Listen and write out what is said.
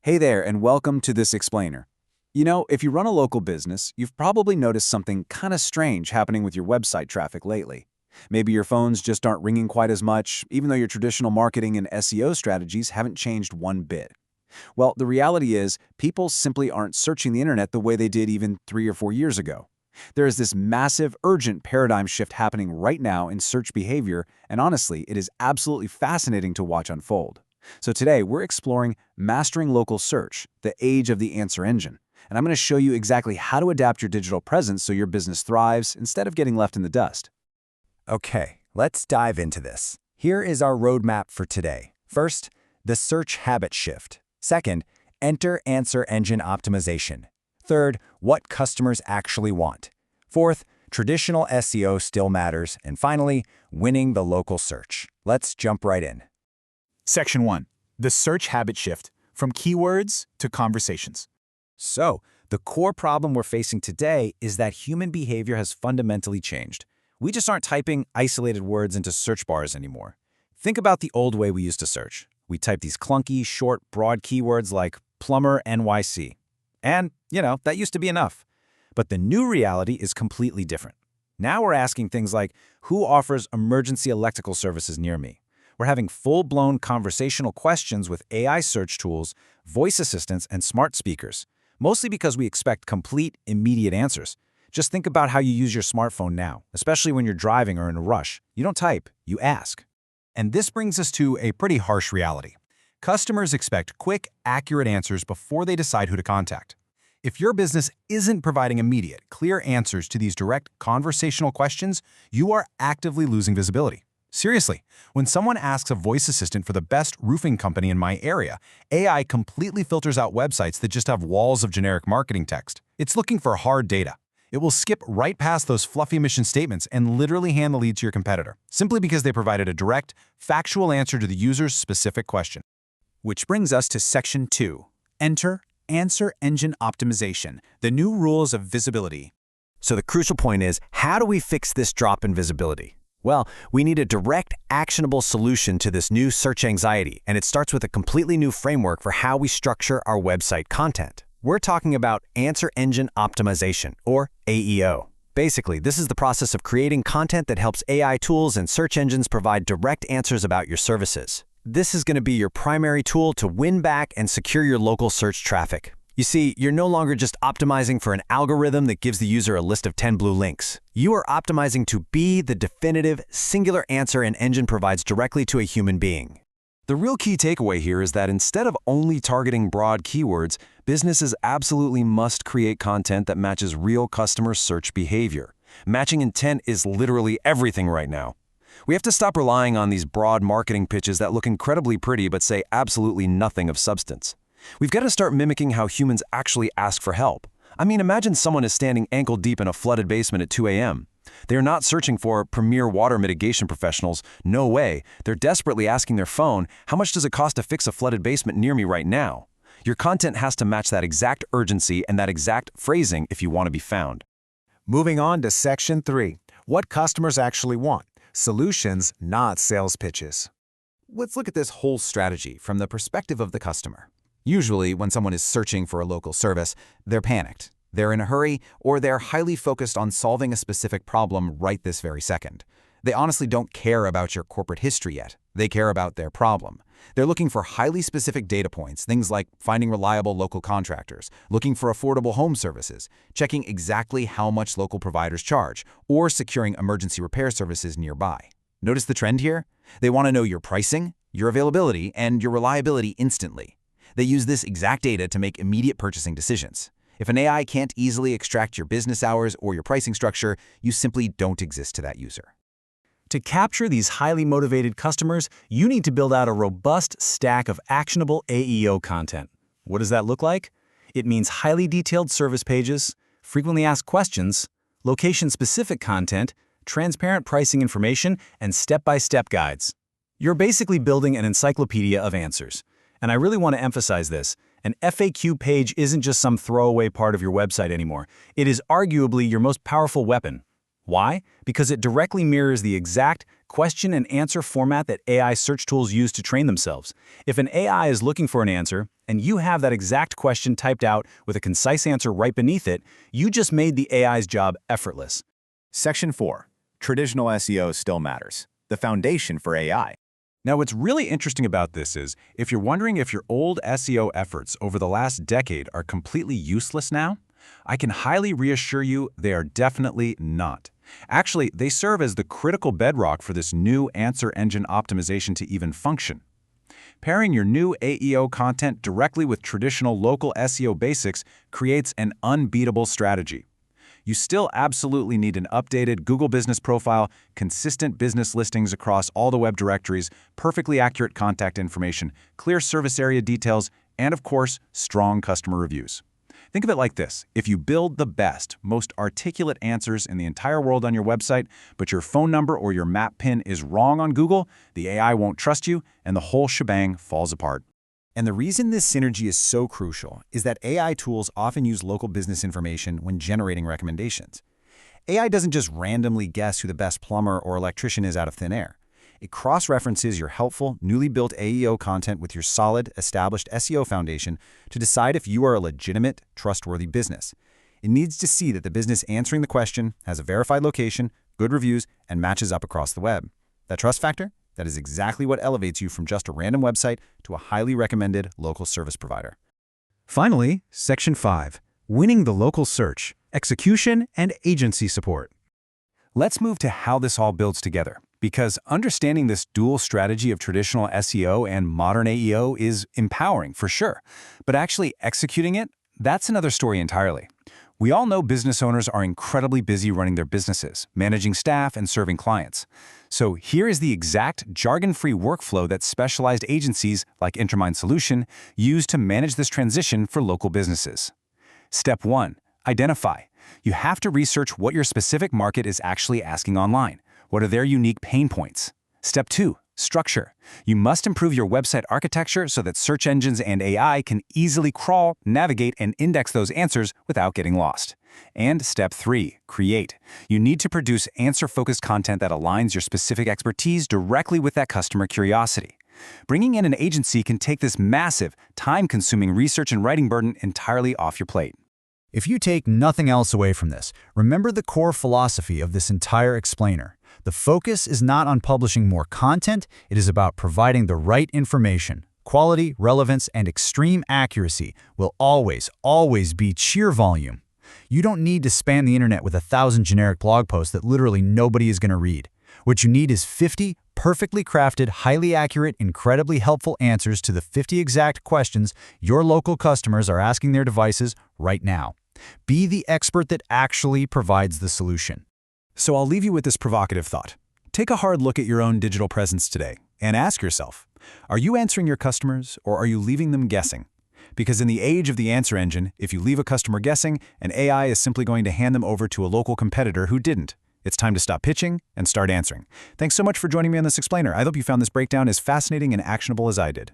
Hey there, and welcome to this explainer. If you run a local business, you've probably noticed something kind of strange happening with your website traffic lately. Maybe your phones just aren't ringing quite as much, even though your traditional marketing and SEO strategies haven't changed one bit. Well, the reality is, people simply aren't searching the internet the way they did even 3 or 4 years ago. There is this massive, urgent paradigm shift happening right now in search behavior, and honestly, it is absolutely fascinating to watch unfold. So today, we're exploring mastering local search, the age of the answer engine. And I'm going to show you exactly how to adapt your digital presence so your business thrives instead of getting left in the dust. Okay, let's dive into this. Here is our roadmap for today. First, the search habit shift. Second, enter answer engine optimization. Third, what customers actually want. Fourth, traditional SEO still matters. And finally, winning the local search. Let's jump right in. Section 1. The search habit shift, from keywords to conversations. So, the core problem we're facing today is that human behavior has fundamentally changed. We just aren't typing isolated words into search bars anymore. Think about the old way we used to search. We type these clunky, short, broad keywords like plumber NYC. And, that used to be enough. But the new reality is completely different. Now we're asking things like, who offers emergency electrical services near me? We're having full-blown conversational questions with AI search tools, voice assistants, and smart speakers, mostly because we expect complete, immediate answers. Just think about how you use your smartphone now, especially when you're driving or in a rush. You don't type, you ask. And this brings us to a pretty harsh reality. Customers expect quick, accurate answers before they decide who to contact. If your business isn't providing immediate, clear answers to these direct conversational questions, you are actively losing visibility. Seriously, when someone asks a voice assistant for the best roofing company in my area, AI completely filters out websites that just have walls of generic marketing text. It's looking for hard data. It will skip right past those fluffy mission statements and literally hand the lead to your competitor, simply because they provided a direct, factual answer to the user's specific question. Which brings us to Section 2. Enter answer engine optimization, the new rules of visibility. So the crucial point is, how do we fix this drop in visibility? Well, we need a direct, actionable solution to this new search anxiety, and it starts with a completely new framework for how we structure our website content. We're talking about Answer Engine Optimization, or AEO. Basically, this is the process of creating content that helps AI tools and search engines provide direct answers about your services. This is going to be your primary tool to win back and secure your local search traffic. You see, you're no longer just optimizing for an algorithm that gives the user a list of 10 blue links. You are optimizing to be the definitive, singular answer an engine provides directly to a human being. The real key takeaway here is that instead of only targeting broad keywords, businesses absolutely must create content that matches real customer search behavior. Matching intent is literally everything right now. We have to stop relying on these broad marketing pitches that look incredibly pretty but say absolutely nothing of substance. We've got to start mimicking how humans actually ask for help. I mean, imagine someone is standing ankle-deep in a flooded basement at 2 a.m. They are not searching for premier water mitigation professionals. No way. They're desperately asking their phone, how much does it cost to fix a flooded basement near me right now? Your content has to match that exact urgency and that exact phrasing if you want to be found. Moving on to Section 3. What customers actually want. Solutions, not sales pitches. Let's look at this whole strategy from the perspective of the customer. Usually, when someone is searching for a local service, they're panicked, they're in a hurry, or they're highly focused on solving a specific problem right this very second. They honestly don't care about your corporate history yet. They care about their problem. They're looking for highly specific data points, things like finding reliable local contractors, looking for affordable home services, checking exactly how much local providers charge, or securing emergency repair services nearby. Notice the trend here? They want to know your pricing, your availability, and your reliability instantly. They use this exact data to make immediate purchasing decisions. If an AI can't easily extract your business hours or your pricing structure, you simply don't exist to that user. To capture these highly motivated customers, you need to build out a robust stack of actionable AEO content. What does that look like? It means highly detailed service pages, frequently asked questions, location-specific content, transparent pricing information, and step-by-step guides. You're basically building an encyclopedia of answers. And I really want to emphasize this. An FAQ page isn't just some throwaway part of your website anymore. It is arguably your most powerful weapon. Why? Because it directly mirrors the exact, question and answer format that AI search tools use to train themselves. If an AI is looking for an answer, and you have that exact question typed out with a concise answer right beneath it, you just made the AI's job effortless. Section 4. Traditional SEO still matters. The foundation for AI. Now, what's really interesting about this is, if you're wondering if your old SEO efforts over the last decade are completely useless now, I can highly reassure you they are definitely not. Actually, they serve as the critical bedrock for this new answer engine optimization to even function. Pairing your new AEO content directly with traditional local SEO basics creates an unbeatable strategy. You still absolutely need an updated Google Business Profile, consistent business listings across all the web directories, perfectly accurate contact information, clear service area details, and of course, strong customer reviews. Think of it like this. If you build the best, most articulate answers in the entire world on your website, but your phone number or your map pin is wrong on Google, the AI won't trust you, and the whole shebang falls apart. And the reason this synergy is so crucial is that AI tools often use local business information when generating recommendations. AI doesn't just randomly guess who the best plumber or electrician is out of thin air. It cross-references your helpful, newly built AEO content with your solid, established SEO foundation to decide if you are a legitimate, trustworthy business. It needs to see that the business answering the question has a verified location, good reviews, and matches up across the web. That trust factor? That is exactly what elevates you from just a random website to a highly recommended local service provider. Finally, Section 5. Winning the local search, execution, and agency support. Let's move to how this all builds together, because understanding this dual strategy of traditional SEO and modern AEO is empowering for sure, but actually executing it, that's another story entirely. We all know business owners are incredibly busy running their businesses, managing staff, and serving clients. So here is the exact jargon-free workflow that specialized agencies like Intermind Solution use to manage this transition for local businesses. Step 1. Identify. You have to research what your specific market is actually asking online. What are their unique pain points? Step 2. Structure. You must improve your website architecture so that search engines and AI can easily crawl, navigate, and index those answers without getting lost. And Step 3. Create. You need to produce answer-focused content that aligns your specific expertise directly with that customer curiosity. Bringing in an agency can take this massive, time-consuming research and writing burden entirely off your plate. If you take nothing else away from this, remember the core philosophy of this entire explainer. The focus is not on publishing more content, it is about providing the right information. Quality, relevance, and extreme accuracy will always beat sheer volume. You don't need to span the internet with 1,000 generic blog posts that literally nobody is going to read. What you need is 50 perfectly crafted, highly accurate, incredibly helpful answers to the 50 exact questions your local customers are asking their devices right now. Be the expert that actually provides the solution. So I'll leave you with this provocative thought. Take a hard look at your own digital presence today and ask yourself, are you answering your customers or are you leaving them guessing? Because in the age of the answer engine, if you leave a customer guessing, an AI is simply going to hand them over to a local competitor who didn't. It's time to stop pitching and start answering. Thanks so much for joining me on this explainer. I hope you found this breakdown as fascinating and actionable as I did.